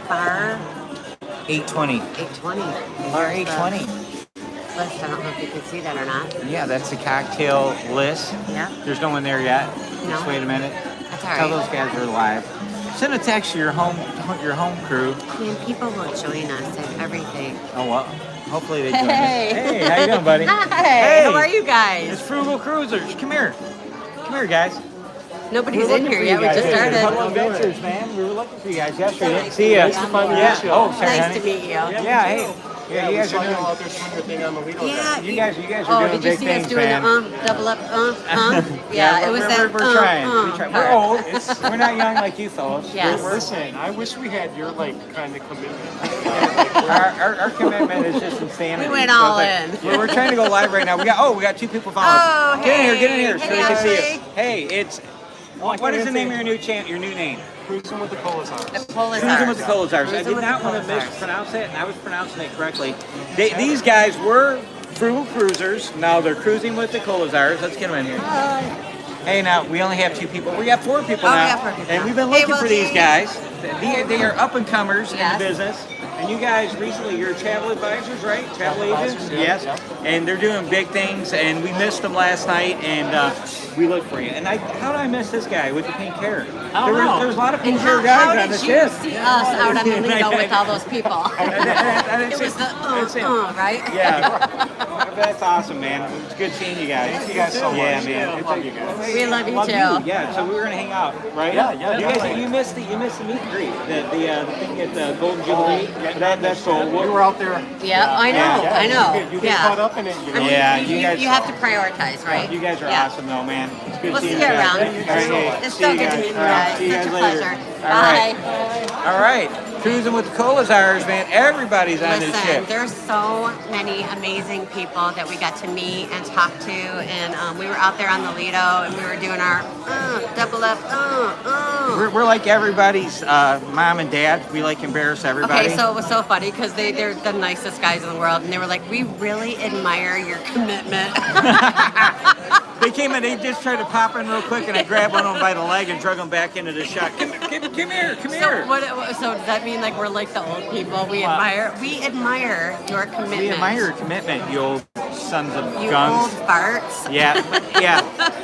bar? 820. 820. Bar 820. List. I don't know if you can see that or not. Yeah, that's the cocktail list. Yeah. There's no one there yet. No. Just wait a minute. That's all right. Tell those guys we're live. Send a text to your home crew. Man, people will join us and everything. Oh well. Hopefully they join us. Hey. Hey, how you doing, buddy? Hi. Hey. How are you guys? It's Frugal Cruisers. Come here. Come here, guys. Nobody's in here yet. We just started. Puddle Adventures, man. We were looking for you guys yesterday. See ya. Nice to finally meet you. Oh, sorry, Nice honey. to meet you. Yeah, hey. Yeah, you guys are doing. out there doing your thing on the Lido. Yeah. You guys are Oh, doing did you big see things, us doing man. the double up, Yeah, it was that. We're trying. We're part. old. We're not young like you fellas. Yes. Listen, I wish we had your kind of commitment. Our commitment is just insanity. We went all it's like- in. We're trying to go live right now. We got 2 people following us. Oh, Get in here, hey. so we can see Hey, you. Hey, it's what is the name of your new name? Cruising with the Colasars. The Polar Cruising with the Stars. Colasars. I Cruising did with not the want to Colasars. mispronounce it, and I was pronouncing it correctly. These guys were Frugal Cruisers. Now they're cruising with the Colasars. Let's get them in here. Hey, now we only have 2 people. We got 4 people Oh, we now, got 4 people and now. we've been Hey, looking well, for these hey. guys. They are up and comers in Yes. the business. And you guys recently, you're travel advisors, right? Travel agents? advisors, yeah. Yes. Yeah. And they're doing big things, and we missed them last night, and we looked for you. And how did I miss this guy with the pink hair? There's a lot of And pink hair how guys on did the you ship. see us out on the Lido with all those people? I didn't It see- was the I didn't see- right? Yeah, that's awesome, man. It's good seeing you guys. Thank you guys so much. Yeah, man. Yeah, It's love like- you guys. We love you too. Yeah, so we were gonna hang out, right? Yeah, You guys, definitely. you missed the meet and greet, the thing at the Golden Jubilee. That's cool. We were out there. Yeah, I know, Yeah. I know. You get caught Yeah. up in it. You know? Yeah, you, you guys. you have to prioritize, right? You guys are Yeah. awesome, though, man. It's good We'll seeing see you guys. around. All right, hey, It's see so good to meet you All right, guys. see you Such guys a later. pleasure. All right. Bye. All right, cruising with the Colasars, man. Everybody's on this Listen, ship. there's so many amazing people that we got to meet and talk to, and we were out there on the Lido, and we were doing our double up. We're like everybody's mom and dad. We like embarrass everybody. Okay, so it was so funny because they're the nicest guys in the world, and they were like, "We really admire your commitment." They came in, they just tried to pop in real quick, and I grabbed one of them by the leg and drug him back into the shot. Come here. So does that mean like we're like the old people? We admire your commitment. We admire your commitment, you old sons of you guns. old farts. Yeah.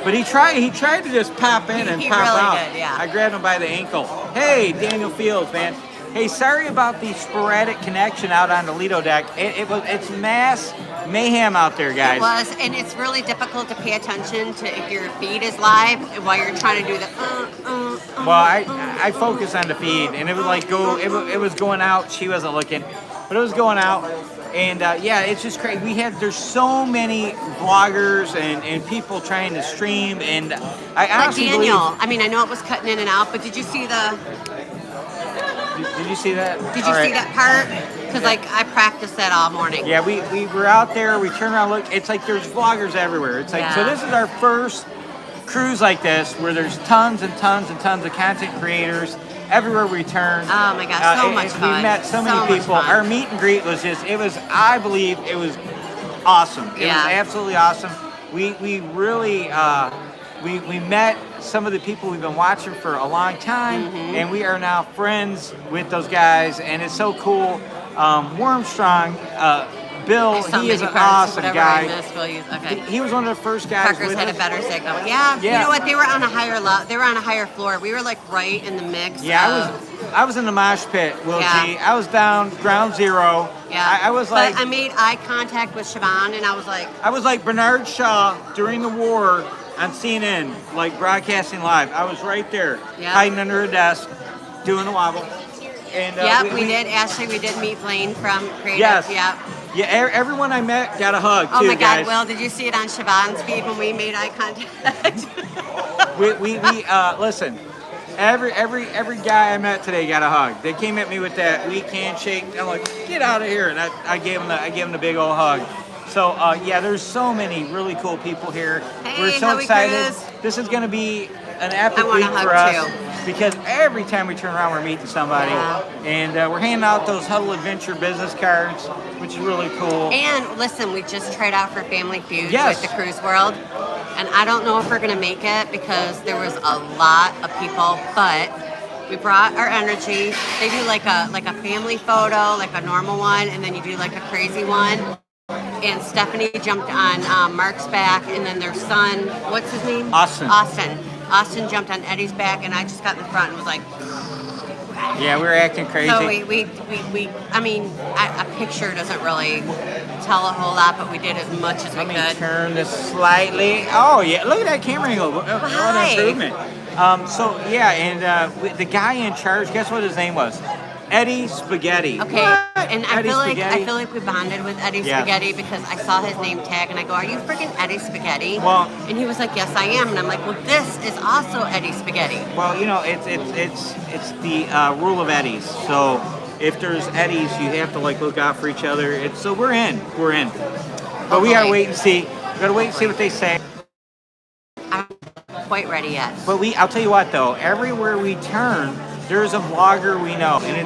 But he tried to just pop in and He pop really out. did, yeah. I grabbed him by the ankle. Hey, Daniel Fields, man. Hey, sorry about the sporadic connection out on the Lido deck. It's mass mayhem out there, guys. It was, and it's really difficult to pay attention to if your feed is live while you're trying to do the. Well, I focused on the feed, and it was like it was going out. She wasn't looking, but it was going out, and yeah, it's just crazy. There's so many vloggers and people trying to stream, and I But honestly Daniel, believe. I mean, I know it was cutting in and out, but did you see Did you see that? Did you see that part? Because like I practiced that all morning. Yeah, we were out there. We turned around, look. It's like there's vloggers everywhere. It's like so. Yeah. This is our first cruise like this, where there's tons and tons and tons of content creators everywhere we turn. Oh my gosh, so much fun. We met so many So much people. fun. Our meet and greet was I believe it was awesome. It Yeah. was absolutely awesome. We really we met some of the people we've been watching for a long time, and we are now friends with those guys, and it's so cool. Wormstrong, Bill, he is an awesome guy. Okay. He was one of the first guys. Parker's with had a us. better signal. Yeah, Yeah. you know what? They were on a higher they were on a higher floor. We were like right in the mix. Yeah, I was in the mosh pit, Will Yeah. G. I was down ground zero. Yeah. I was like But I made eye contact with Siobhan, and I was like, Bernard Shaw during the war on CNN, like broadcasting live. I was right there, Yeah. hiding under a desk, doing the wobble. And yeah, we did. Ashley, we did meet Blaine from Creative. Yes. Yeah. Yeah, everyone I met got a hug too, Oh my guys. God, Will, did you see it on Siobhan's feed when we made eye contact? we listen. Every guy I met today got a hug. They came at me with that weak handshake. I'm like, get out of here, and I gave them the big old hug. So yeah, there's so many really cool people here. Hey, We're so how we excited. cruise? This is going to be an epic I want a week hug, for us too. because every time we turn around, we're meeting somebody, Yeah. and we're handing out those Huddle Adventure business cards, which is really cool. And listen, we just tried out for Family Feud Yes. with the Cruise World. And I don't know if we're going to make it because there was a lot of people, but We brought our energy. They do like a family photo, like a normal one, and then you do like a crazy one. And Stephanie jumped on Mark's back, and then their son, what's his name? Austin. Austin jumped on Eddie's back, and I just got in the front and was like. Yeah, we were acting crazy. So I mean, a picture doesn't really tell a whole lot, but we did as much as we Let me could. turn this slightly. Oh, yeah, look at that camera angle. What Hi. an improvement. So, yeah, and the guy in charge, guess what his name was? Eddie Spaghetti. Okay, What? and Eddie I feel like we bonded with Eddie Yeah. Spaghetti because I saw his name tag and I go, "Are you freaking Eddie Spaghetti?" Well- and he was like, "Yes, I am." And I'm like, "Well, this is also Eddie Spaghetti." Well, you know, it's the rule of Eddies. So if there's Eddies, you have to like look out for each other. So we're in. But we gotta Hopefully. wait and see. We gotta wait and see what they say. I'm not quite ready yet. But I'll tell you what though, everywhere we turn, there's a vlogger we know, and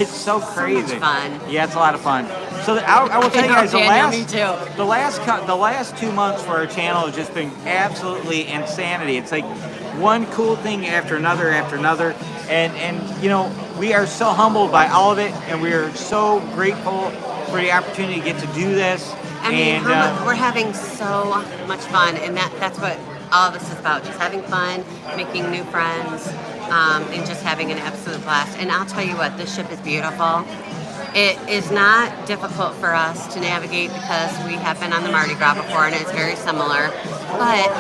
it's so crazy. much fun. Yeah, it's a lot of fun. So I will tell you guys, Daniel, me too. the last 2 months for our channel has just been absolutely insanity. It's like one cool thing after another, and you know, we are so humbled by all of it, and we are so grateful for the opportunity to get to do this. I mean, and we're having so much fun, and that's what all of this is about, just having fun, making new friends, and just having an absolute blast. And I'll tell you what, this ship is beautiful. It is not difficult for us to navigate because we have been on the Mardi Gras before, and it's very similar. But,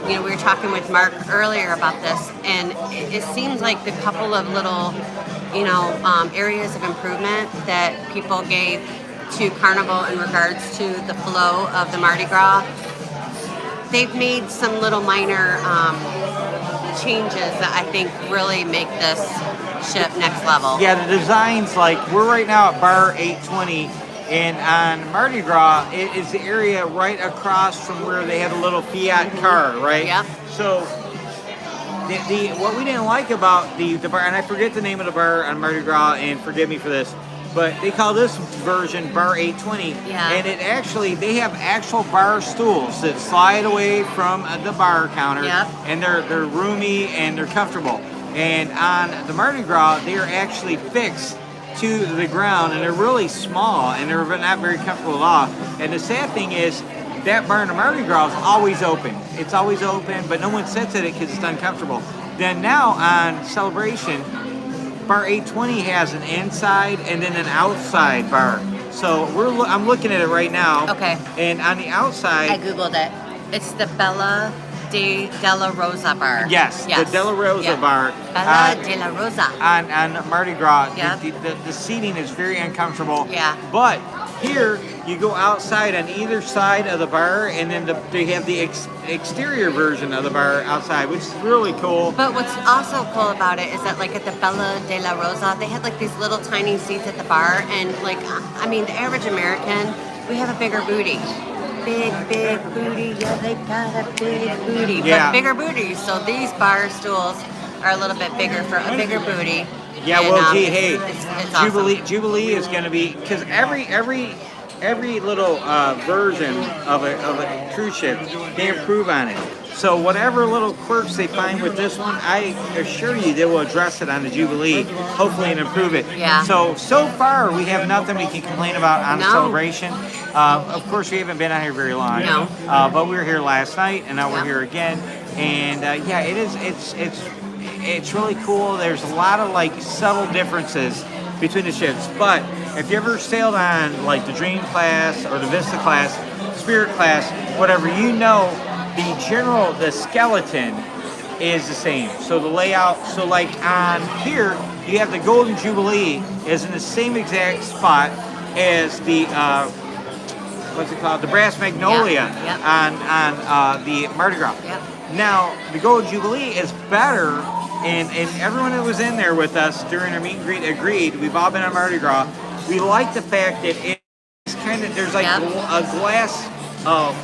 you know, we were talking with Mark earlier about this, and it seems like the couple of little, you know, areas of improvement that people gave to Carnival in regards to the flow of the Mardi Gras, they've made some little minor changes that I think really make this ship next level. yeah, the designs, like we're right now at bar 820, and on Mardi Gras, it is the area right across from where they have a little Fiat car, right? Yep. So the what we didn't like about the bar, and I forget the name of the bar on Mardi Gras, and forgive me for this, but they call this version bar 820, Yeah. and it actually, they have actual bar stools that slide away from the bar counter, Yep. and they're roomy and they're comfortable. And on the Mardi Gras, they are actually fixed to the ground, and they're really small, and they're not very comfortable at all. And the sad thing is, that bar in the Mardi Gras is always open. It's always open, but no one sits at it because it's uncomfortable. Then now on Celebration, bar 820 has an inside and then an outside bar. So I'm looking at it right now. Okay. And on the I outside, Googled it. It's the Bella Della Rosa bar. yes, the Della Rosa Yeah. bar. Bella Della Rosa. On Mardi Gras, Yeah. the seating is very uncomfortable. Yeah. But here, you go outside on either side of the bar, and then they have the exterior version of the bar outside, which is really cool. But what's also cool about it is that, like, at the Bella de la Rosa, they had like these little tiny seats at the bar, and like, I mean, the average American, we have a bigger booty. Big booty, yeah, they got a big booty. Yeah. But bigger booties, so these bar stools are a little bit bigger for a bigger booty. Yeah, And, well, gee, it's- hey, it's awesome. Jubilee is going to be, because every little version of a cruise ship, they improve on it. So whatever little quirks they find with this one, I assure you they will address it on the Jubilee, hopefully, and improve it. Yeah. So far, we have nothing we can complain about on the No. Celebration. Of course, we haven't been out here very long. No. But we were here last night, and now we're Yeah. here again. And yeah, it's really cool. There's a lot of like subtle differences between the ships. But if you ever sailed on like the Dream class or the Vista class, Spirit class, whatever, you know the skeleton is the same. So the layout, so like on here, you have the Golden Jubilee is in the same exact spot as the what's it called? The Brass Magnolia Yeah, yep. on the Mardi Gras. Yep. Now, the Golden Jubilee is better, and everyone that was in there with us during our meet and greet agreed. We've all been on Mardi Gras. We like the fact that it's kind of, there's like Yep. a glass,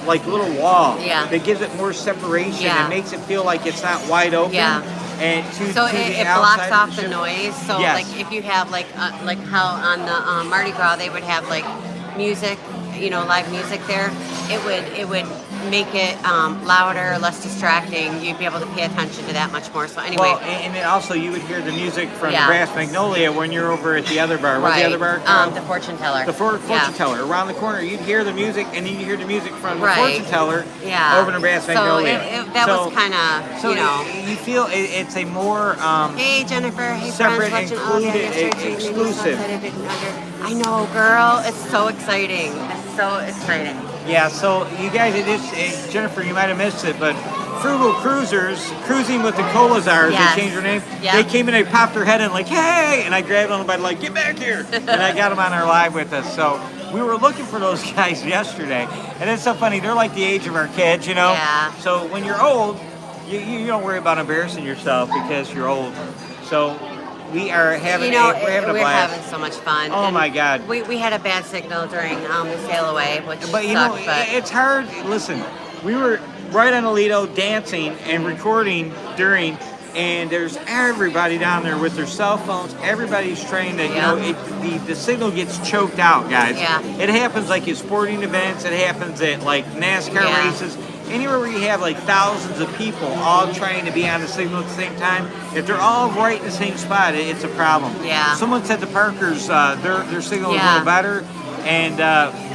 like little wall Yeah. that gives it more separation Yeah. and makes it feel like it's not wide open. Yeah. And So to the it blocks outside off of the ship. noise. So Yes. like if you have like how on the Mardi Gras they would have like music, you know, live music there, it would make it louder, less distracting, you'd be able to pay attention to that much more. So anyway, Well, and then also you would hear the music from Yeah. the Brass Magnolia when you're over at the other bar. What's right, the other bar called? the fortune teller. The fortune Yeah. teller. Around the corner, you'd hear the music, and then you'd hear the music from the Right. fortune teller Yeah. over to Brass Magnolia. So that was kind of, So you know. you feel it's a more Hey Jennifer, hey separate, friends, watching all of you included, yesterday. exclusive. I know, girl. It's so exciting. It's so exciting. Yeah, so you guys, Jennifer, you might have missed it, but Frugal Cruisers, Cruising with the Colazars, Yes. they changed their name. Yep. They came in, they popped their head in like, hey, and I grabbed them by like, get back here. And I got them on our live with us. So we were looking for those guys yesterday. And it's so funny, they're like the age of our kids, you know? Yeah. So when you're old, you don't worry about embarrassing yourself because you're old. So we are having, You know, we're having a we're blast. having so much fun. Oh, And my God. We had a bad signal during the sail away, which But you sucked, know, but it's hard. Listen, we were right on Alito dancing and recording during, and there's everybody down there with their cell phones. Everybody's trying to, Yeah. the signal gets choked out, guys. Yeah. It happens like at sporting events. It happens at like NASCAR Yeah. races. Anywhere where you have like thousands of people all trying to be on the signal at the same time, if they're all right in the same spot, it's a problem. Yeah. Someone said the Parkers, their signal was a Yeah. little better, and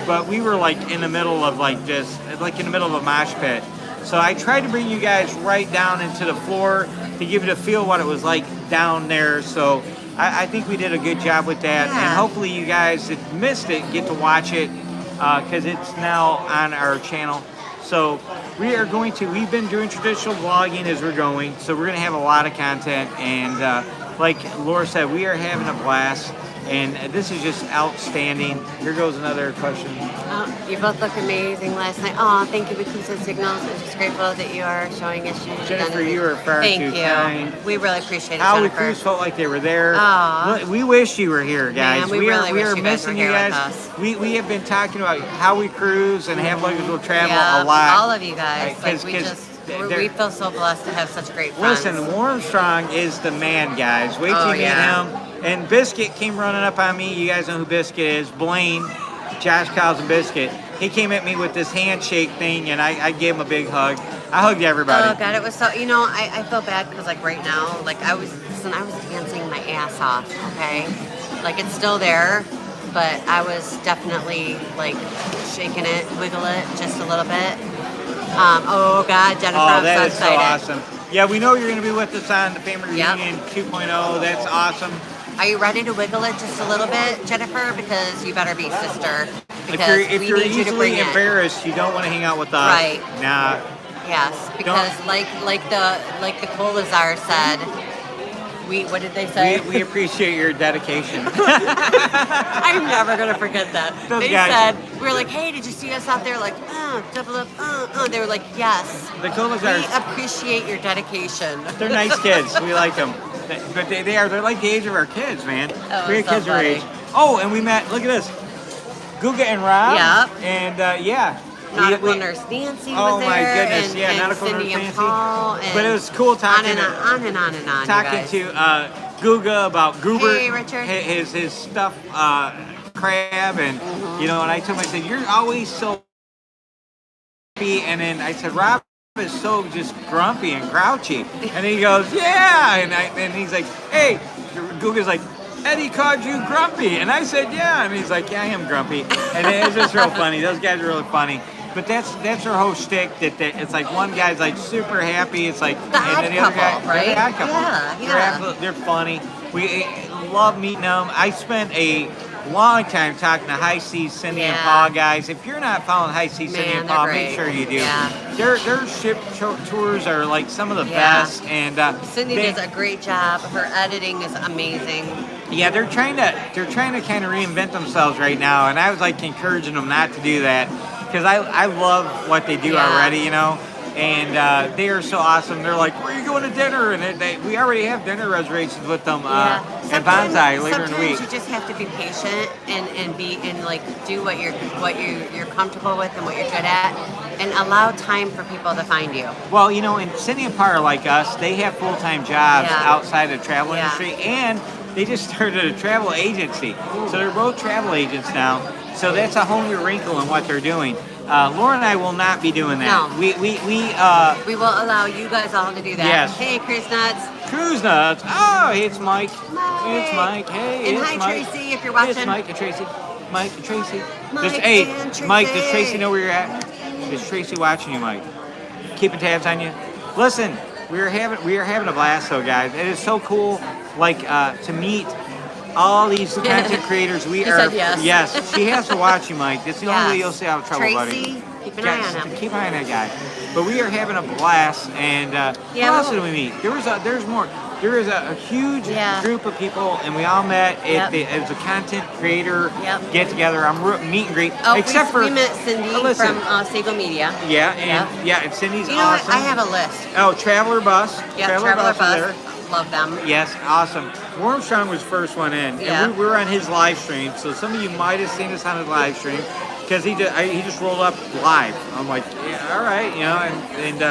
but we were like in the middle of like in the middle of a mosh pit. So I tried to bring you guys right down into the floor to give you a feel what it was like down there. So I think we did a good job with that, Yeah. and hopefully you guys that missed it get to watch it because it's now on our channel. So we've been doing traditional vlogging as we're going, so we're going to have a lot of content, and like Laura said, we are having a blast, and this is just outstanding. Here goes another question. you both look amazing last night. Oh, thank you, Bikusa Signals. I'm just grateful that you are showing us your Jennifer, you are far Thank too you. kind. We really appreciate it, How we Jennifer. crews felt like they were there. Aw. Look, we wish you were here, guys. Man, we really are wish you guys missing were you here guys. with us. We have been talking about how we cruise and have luggage will travel Yeah, a lot. all of you guys. Right, Like, they're- we feel so blessed to have such great friends. Listen, Warmstrong is the man, guys. Wait till Oh, you meet yeah. him. And Biscuit came running up on me. You guys know who Biscuit is. Blaine, Josh Cowles and Biscuit. He came at me with this handshake thing, and I gave him a big hug. I hugged everybody. Oh God, it was so. You know, I feel bad because like right now, like I was dancing my ass off. Okay, like it's still there, but I was definitely like shaking it, wiggle it just a little bit. Oh God, Jennifer, Oh, I'm that so is so excited. awesome. Yeah, we know you're going to be with us on the Family Yep. Reunion 2.0. That's awesome. Are you ready to wiggle it just a little bit, Jennifer? Because you better be, sister. If Because you're we need you to easily bring it. embarrassed, you don't want to hang out with us. Right. Nah. Yes, because like the Colazar said, what did they say? We appreciate your dedication. I'm never gonna forget that. Those They guys. said, we were like, hey, did you see us out there? Like, double up, They were like, yes. The We Colazars, appreciate your dedication. they're nice kids. We like them. But they're like the age of our kids, man. Oh, We had so kids our funny. age. Oh, and we met, look at this. Guga and Rob. Yep. And yeah. Nautical Nurse Nancy was Oh there. my goodness, and, yeah, and Nautical Cindy Nurse and Nancy. Paul. And But it was cool talking on and on and on and on. talking you guys. to Guga about Goober, Hey, Richard. his stuff, crab, and you know. And I told him, I said, "You're always so happy." And then I said, "Rob is so just grumpy and grouchy." And he goes, "Yeah." And he's like, "Hey," Guga's like, "Eddie called you grumpy," and I said, "Yeah." And he's like, "Yeah, I am grumpy." And it's just real funny. Those guys are really funny. But that's their whole shtick. That it's like one guy's like super happy. It's like The and odd then the other guy, couple, right? The odd couple. Yeah. They're funny. We love meeting them. I spent a long time talking to High Seas Cindy and Yeah. Paul guys. If you're not following High Seas Cindy Man, and they're Paul, great. make sure you do. Yeah. Their ship tours are like some of the Yeah. best. And Cindy does a great job. Her editing is amazing. yeah, they're trying to kind of reinvent themselves right now, and I was like encouraging them not to do that because I love what they do Yeah. already, you know. And they are so awesome. They're like, "Where are you going to dinner?" And we already have dinner reservations with them at Bonsai later in the week. Sometimes you just have to be patient and like do what you're comfortable with and what you're good at, and allow time for people to find you. Well, you know, and Cindy and Par are like us. They have full-time jobs Yeah. outside of the travel Yeah. industry, and they just started a travel agency. So they're both travel agents now. So that's a whole new wrinkle in what they're doing. Lauren and I will not be doing that. No. We We will allow you guys all to do that. Yes. Hey, Cruise Nuts. Cruise Nuts. Oh, it's Mike. Mike. It's Mike. Hey, And it's hi, Mike. Tracy, if you're watching. It's Mike and Tracy. Mike and Tracy. Mike Hey, and Tracy. Mike, does Tracy know where you're at? Is Tracy watching you, Mike? Keeping tabs on you? Listen, we are having a blast though, guys. It is so cool, like to meet all these content creators. We He are. said yes. Yes, she has to watch you, Mike. That's the only way you'll stay out of trouble, Tracy, buddy. keep an eye on him. Keep an eye on that guy. But we are having a blast, and who else did we meet? There's more. There is a huge group of people, and we all met at as a content creator get together. Meet and greet. Oh, except we met Cindy listen. from Seagull Media. Yeah, and Cindy's You know awesome. what? I have a list. Oh, Traveler Bus. Yeah, Traveler is Bus. there. Love them. Yes, awesome. Warmstrong was first one in, Yeah. and we were on his live stream. So some of you might have seen us on his live stream because he just rolled up live. I'm like, yeah, all right, and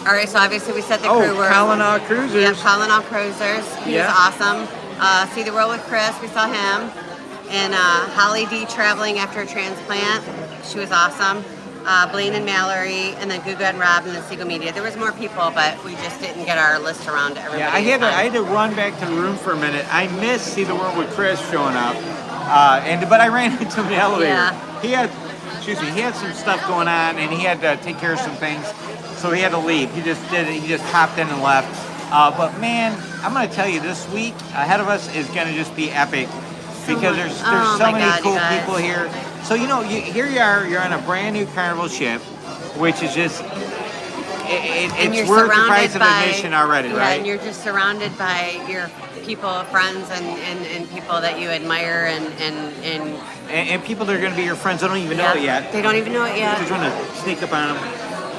All right, so obviously we said the crew were. Colin Cruisers. Yeah, Colin Cruisers. He was Yeah. awesome. See the World with Chris. We saw him. And Holly D traveling after a transplant. She was awesome. Blaine and Mallory, and then Guga and Rob and the Seagull Media. There was more people, but we just didn't get our list around to everybody. Yeah, in time. I had to run back to the room for a minute. I missed See the World with Chris showing up, but I ran into him in the elevator. Yeah. He had some stuff going on, and he had to take care of some things, so he had to leave. He just did it. He just popped in and left. But man, I'm gonna tell you, this week ahead of us is gonna just be epic because there's so many cool people here. So here you are. You're on a brand new Carnival ship, which is just it's worth the price of admission already, right? And you're just surrounded by your people, friends, and people that you admire, and people that are going to be your friends. They don't even know it yet. They don't even know it yet. You're trying to sneak up on them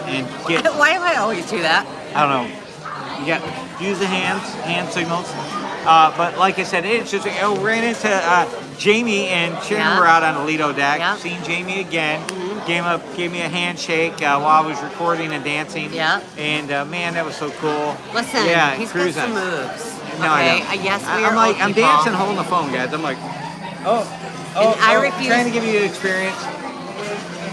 and get. Why do I always do that? I don't know. You got use the hand signals. But like I said, it's just ran into Jamie and Sharon were out on the Lido deck. Yeah. Seen Jamie again. Gave me a handshake while I was recording and dancing. Yeah. And man, that was so cool. Listen, he's got some moves. No, I know. Yes, we I'm are like, old I'm people. dancing, holding the phone, guys. I'm like, I refuse. Trying to give you the experience.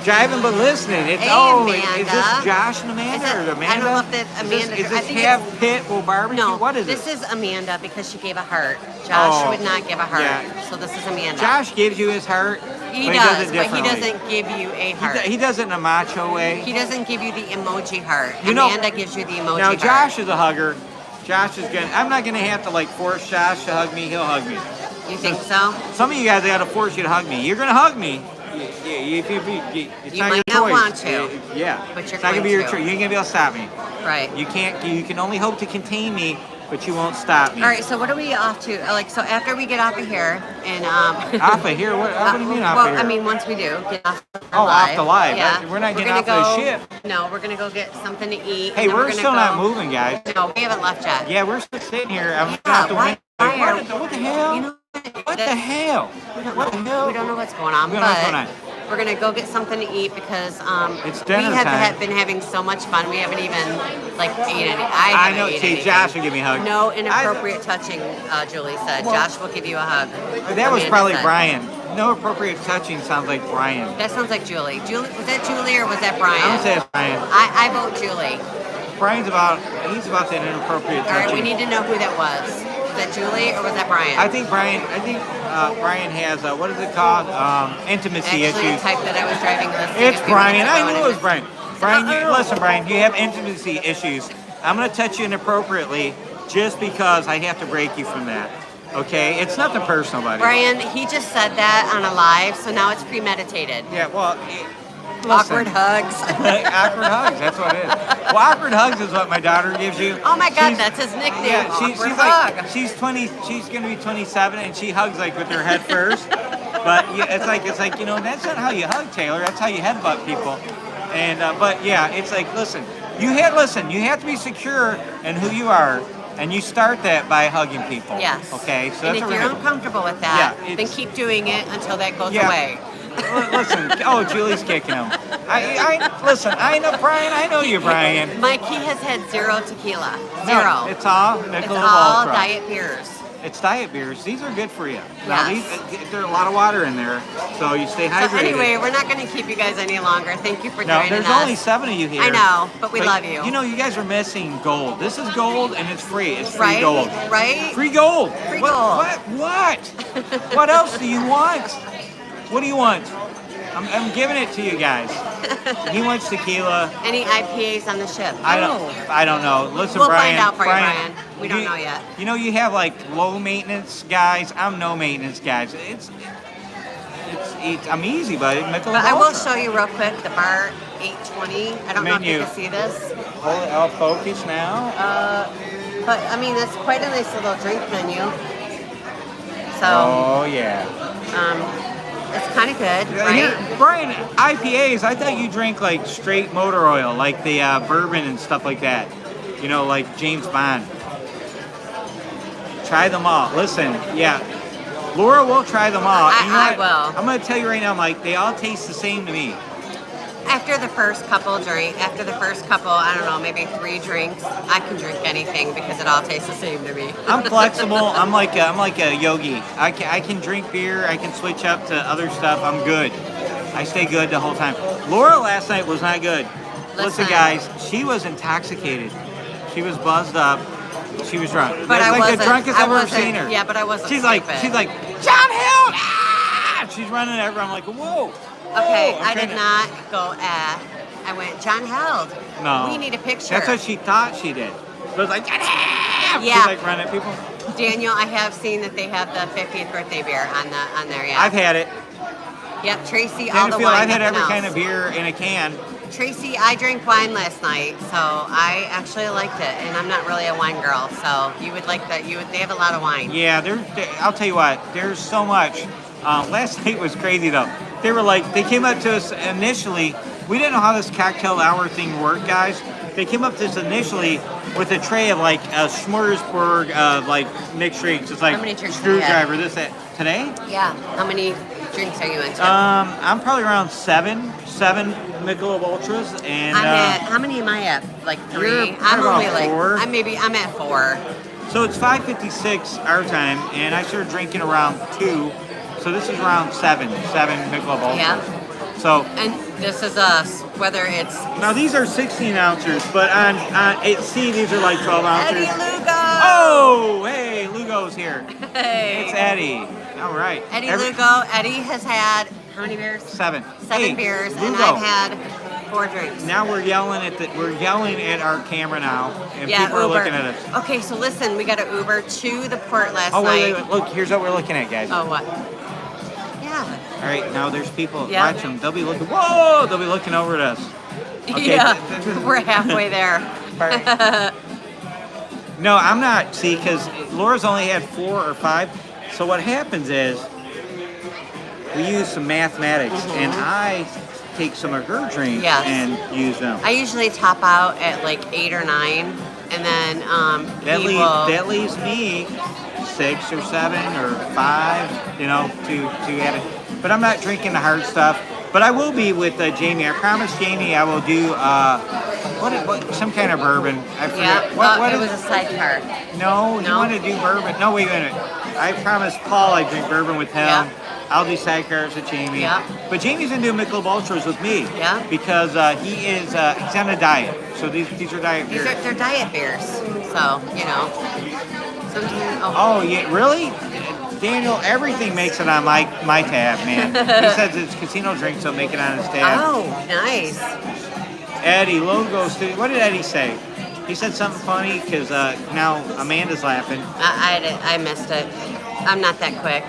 Jiving but listening. It's Amanda. Is this Josh and Amanda or Amanda? I don't know if that's Amanda. Is I this think half pit or barbecue? No, What is this it? is Amanda because she gave a heart. Josh would not give a heart, yeah. so this is Amanda. Josh gives you his heart. He but does, it but he differently. doesn't give you a heart. He does it in a macho way. He doesn't give you the emoji heart. You know- Amanda gives you the emoji Now heart. Josh is a hugger. Josh is gonna. I'm not gonna have to force Josh to hug me. He'll hug me. You think so? Some of you guys gotta force you to hug me. You're gonna hug me. It's You not might your not choice. want to, Yeah. but you're It's not gonna be going your to. choice. You ain't gonna be able to stop me. Right. You can't. You can only hope to contain me, but you won't stop me. All right. So what are we off to? So after we get off of here and Off of here? What do you mean off well, of here? I mean, once we do get off. Off the live. Yeah. We're not getting gonna off the ship. No, we're gonna go get something to eat. Hey, and then we're gonna still go, not moving, guys. No, we haven't left yet. Yeah, we're still sitting here. I'm Yeah, out the why- window. why are- What the hell? You know What the hell? What the hell? We don't know what's going on, We don't know what's but going on. we're gonna go get something to eat because It's we dinner have time. been having so much fun. We haven't even ate any. I haven't know. ate See, anything. Josh will give me a hug. No inappropriate touching, Julie said. Well- Josh will give you a hug. That was Amanda probably said. Brian. No appropriate touching sounds like Brian. That sounds like Julie. Was that Julie or was that Brian? I'm gonna say it's Brian. I vote Julie. Brian's he's about that inappropriate All right, touching. we need to know who that was. Was that Julie or was that Brian? I think Brian has what is it called? Intimacy Actually, issues. the type that I was driving this. It's Brian. I knew it was Brian. Brian. Brian, listen, Brian, you have intimacy issues. I'm gonna touch you inappropriately just because I have to break you from that. Okay? It's nothing personal, buddy. Brian, he just said that on a live, so now it's premeditated. Yeah, well, Awkward hugs. Awkward hugs, that's what it is. Well, awkward hugs is what my daughter gives you. Oh my God, She's- that's his nickname. Yeah, Awkward she's hug. like, she's 20, she's gonna be 27, and she hugs with her head first. But yeah, it's like that's not how you hug, Taylor. That's how you headbutt people. And but yeah, it's like listen, you have to be secure in who you are, and you start that by hugging people. Yes. Okay, so And that's if what you're we're gonna- uncomfortable with that, Yeah, then keep doing it until that goes Yeah. away. Listen, Julie's kicking him. Listen, I know Brian. I know you, Brian. Mikey has had 0 tequila. No, 0. it's all It's Michelob all Ultra. diet beers. It's diet beers. These are good for you. Now, Yes. there's a lot of water in there, so you stay hydrated. So anyway, we're not going to keep you guys any longer. Thank you for No, joining there's us. only 7 of you here. I know, but we love you. You know, you guys are missing gold. This is gold, and it's free. It's free Right? gold. Right? Free gold. Free what, gold. What? What else do you want? What do you want? I'm giving it to you guys. He wants tequila. Any IPAs on the ship? I don't know. Listen, We'll Brian. find out for you, Brian. We don't know yet. You know, you have like low maintenance guys. I'm no maintenance guys. I'm easy, buddy. But I will show you real quick the bar 820. I don't know if you Menu. can see this. Hold it. I'll focus now. But I mean, it's quite a nice little drink menu. So Oh yeah. it's kind of good, right? Here, Brian, IPAs. I thought you drank like straight motor oil, like the bourbon and stuff like that. You know, like James Bond. Try them all. Listen, yeah. Laura will try them all. And you know I what? will. I'm going to tell you right now, Mike, they all taste the same to me. After the first couple, I don't know, maybe 3 drinks, I can drink anything because it all tastes the same to me. I'm flexible. I'm like a yogi. I can drink beer. I can switch up to other stuff. I'm good. I stay good the whole time. Laura last night was not good. Listen guys, she was intoxicated. She was buzzed up. She was drunk. But That's I like wasn't. the drunkest I I've ever wasn't- seen her. Yeah, but I wasn't. She's stupid. like, John Hill! Ah! She's running everywhere. I'm like, whoa. Okay, whoa. I did not go I went, John Held. No. We need a picture. That's what she thought she did. It was like, John Hill! Yeah. She's like running at people. Daniel, I have seen that they have the 50th birthday beer on there. Yeah. I've had it. Yep, Tracy, all the Danfield, wine. I've had every nothing kind of else. beer in a can. Tracy, I drank wine last night, so I actually liked it, and I'm not really a wine girl, so you would like that. They have a lot of wine. Yeah, I'll tell you what, there's so much. Last night was crazy though. They came up to us initially. We didn't know how this cocktail hour thing worked, guys. They came up to us initially with a tray of like a smorgasbord of like mixed drinks. It's like How many drinks have you had? screwdriver, this, that. Today? Yeah. How many drinks are you into? I'm probably around seven Michelob Ultras, and how many am I at? Like 3? You're I'm about only like 4. I'm at 4. so it's 5:56 our time, and I started drinking around 2. So this is around 7 Michelob Ultras. Yeah. So And this is us. Whether it's now these are 16 ounces, but on at sea these are like 12 Eddie ounces. Lugo. Oh, hey, Lugo's here. Hey. It's Eddie. All right. Eddie Lugo. Eddie has had how many beers? 7. 7 Hey, beers, and Lugo. I've had 4 drinks. Now we're yelling at our camera now, and Yeah, people are Uber. looking at us. Okay, so listen, we got an Uber to the port last Oh night. wait, look, here's what we're looking at, guys. Oh, what? Yeah. All right, now there's people. Yeah. Watch them. They'll be looking. Whoa! They'll be looking over at us. Okay. Yeah. We're halfway there. No, I'm not. See, because Laura's only had 4 or 5. So what happens is we use some mathematics, and I take some of her drinks Yes. and use them. I usually top out at like 8 or 9, and then That leaves me 6 or 7 or 5, to add it. But I'm not drinking the hard stuff. But I will be with Jamie. I promised Jamie I will do what some kind of bourbon. I forget. Yeah. What it is was a sidecar. No, you No? want to do bourbon? No, wait a minute. I promised Paul I'd drink bourbon with him. Yeah. I'll do sidecars with Jamie. Yeah. But Jamie's gonna do Michelob Ultras with me. Yeah. Because he's on a diet. So these are diet beers. They're diet beers, so sometimes. Oh yeah, really? Daniel, everything makes it on my tab, man. He says it's casino drinks, so make it on his tab. Oh, nice. Eddie, Logos, what did Eddie say? He said something funny because now Amanda's laughing. I missed it. I'm not that quick.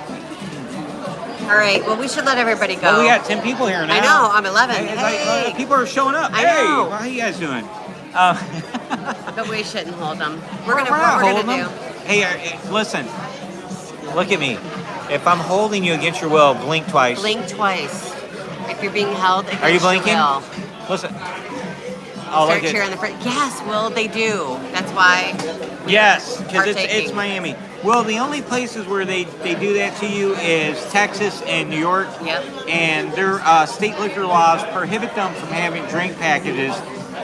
All right. Well, we should let everybody go. Well, we got 10 people here now. I know. I'm 11. Hey, people are showing up. I Hey, know. how you guys doing? But we shouldn't hold them. We're not gonna holding do. them. Hey, listen. Look at me. If I'm holding you against your will, blink twice. Blink twice. If you're being held against Are you blinking? your will. Listen. Oh, Start look cheering at. the front. Yes, Will, they do. That's why. Yes, because it's Partaking. Miami. Well, the only places where they do that to you is Texas and New York. Yep. And their state liquor laws prohibit them from having drink packages.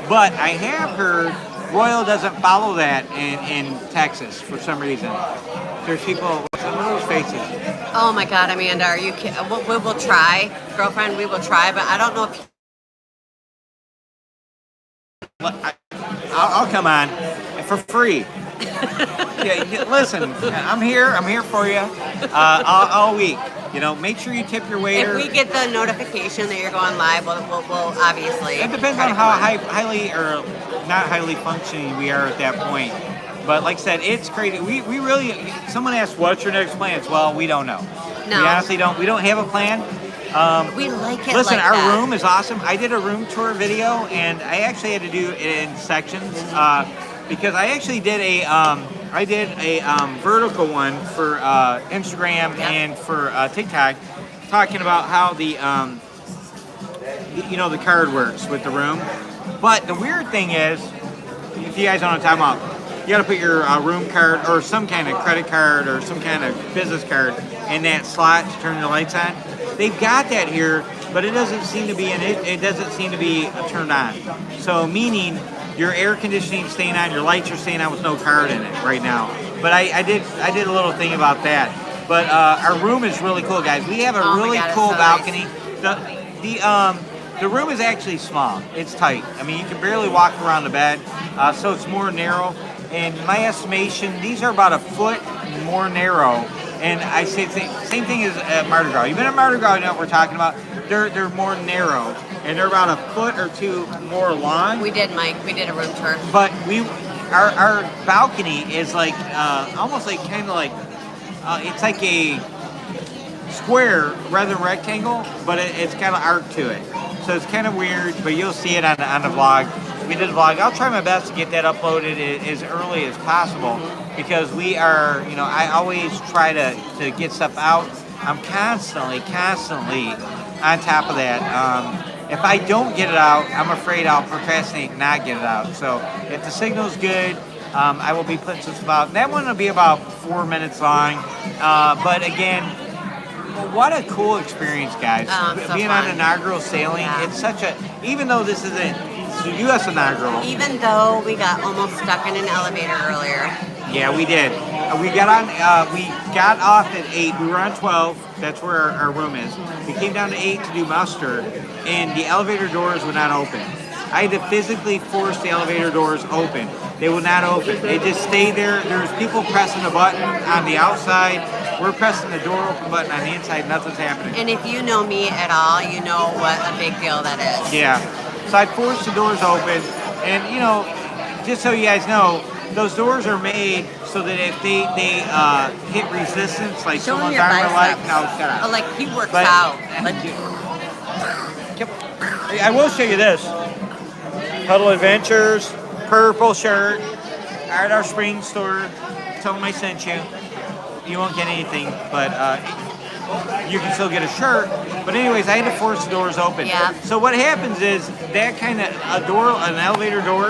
But I have heard Royal doesn't follow that in Texas for some reason. There's people, some of those faces. Oh my God, Amanda, are you kidding? We will try, girlfriend. We will try, but I don't know if. I'll come on for free. Yeah, listen, I'm here for you all week. You know, make sure you tip your waiter. If we get the notification that you're going live, we'll obviously. It depends on how highly or not highly functioning we are at that point. But like I said, it's crazy. We really. Someone asked, "What's your next plans?" Well, we don't know. No. We honestly don't. We don't have a plan. We like it. Listen, like our that. room is awesome. I did a room tour video, and I actually had to do it in sections because I actually did a vertical one for Instagram and for TikTok, talking about how the the card works with the room. But the weird thing is, if you guys don't know what I'm talking about, you got to put your room card or some kind of credit card or some kind of business card in that slot to turn the lights on. They've got that here, but it doesn't seem to be it doesn't seem to be turned on. So meaning your air conditioning staying on, your lights are staying on with no card in it right now. But I did a little thing about that. But our room is really cool, guys. We have a really cool balcony. Nice. The room is actually small. It's tight. I mean, you can barely walk around the bed, so it's more narrow. In my estimation, these are about a foot more narrow. And I say same thing as at Mardi Gras. You've been at Mardi Gras, you know what we're talking about. They're more narrow, and they're about a foot or two more long. We did, Mike. We did a room tour. But our balcony is like almost like kind of like it's like a square rather than rectangle, but it's kind of arc to it. So it's kind of weird, but you'll see it on the vlog. We did a vlog. I'll try my best to get that uploaded as early as possible because we are, I always try to get stuff out. I'm constantly on top of that. If I don't get it out, I'm afraid I'll procrastinate and not get it out. So if the signal's good, I will be putting some stuff out. That one will be about 4 minutes long. But again, what a cool experience, guys. So being fun. on inaugural sailing, it's such a, even though this isn't the U.S. inaugural. Even though we got almost stuck in an elevator earlier. Yeah, we did. We got on. We got off at 8. We were on 12. That's where our room is. We came down to 8 to do muster, and the elevator doors would not open. I had to physically force the elevator doors open. They would not open. They just stayed there. There's people pressing the button on the outside. We're pressing the door open button on the inside. Nothing's happening. And if you know me at all, you know what a big deal that is. Yeah. So I forced the doors open, and just so you guys know, those doors are made so that if they hit resistance, like Show someone's him your arm or leg, biceps. no, shut up. Oh, like he works But- out. Like, I will show you this. Huddle Adventures, purple shirt, at our spring store. Tell them I sent you. You won't get anything, but you can still get a shirt. But anyways, I had to force the doors open. Yeah. So what happens is that kind of an elevator door,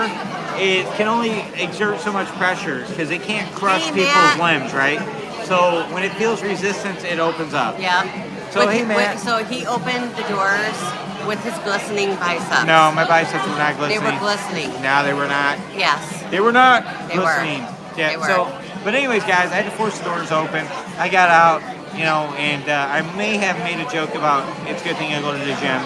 it can only exert so much pressure because it can't crush Hey, people's Matt. limbs, right? So when it feels resistance, it opens up. yeah. So, hey, Matt. So he opened the doors with his glistening biceps. No, my biceps were not They glistening. were glistening. No, they were not. Yes. They were not They were. glistening. Yeah. They were. So, but anyways, guys, I had to force the doors open. I got out, and I may have made a joke about it's a good thing I go to the gym,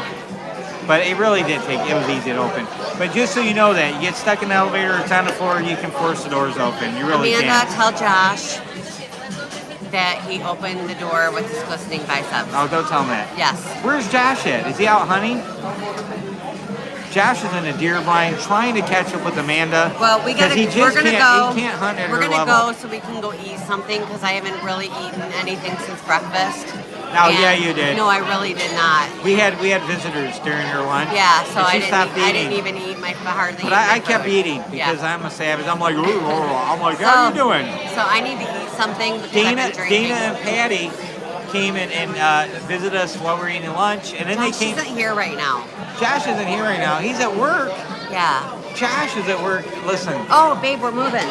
but it really did take. It was easy to open. But just so you know that you get stuck in the elevator, it's on the floor, you can force the doors open. You really Amanda, can. tell Josh that he opened the door with his glistening biceps. Oh, don't tell him that. Yes. Where's Josh at? Is he out hunting? Josh is in a deer blind trying to catch up with Amanda. Well, we're gonna go. He can't hunt at We're her gonna level. go so we can go eat something because I haven't really eaten anything since breakfast. Oh, And- yeah, you did. No, I really did not. We had visitors during her lunch. Yeah, so and she I stopped didn't. I eating. didn't even eat my hardly. But eat my I kept food. eating because Yeah. I'm a savage. I'm like, ooh, I'm like, how you doing? So I need to eat something because I've Dana been drinking. and Patty came in and visited us while we were eating lunch, and then Josh they came. isn't here right now. Josh isn't here right now. He's at work. Yeah. Josh is at work. Listen. Oh, babe, we're moving.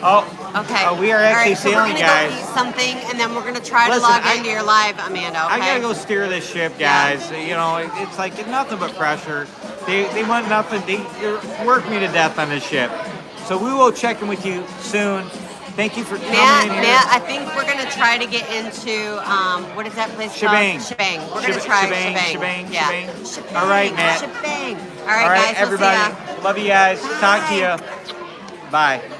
Oh. Okay. Oh, we are All actually right, so sailing, we're guys. gonna go eat something, and then we're gonna try Listen, to log I- into your live, Amanda. Okay. I gotta go steer this ship, guys. It's like nothing but pressure. They want nothing. They work me to death on this ship. So we will check in with you soon. Thank you for coming in here. Matt, I think we're gonna try to get into what is that place Shebang. called? Shebang. We're gonna try Shebang. Yeah. Shebang. All right, Matt. Shebang. All All right, right, guys. everybody. We'll see ya. Love you guys. Talk to Bye. you. Bye.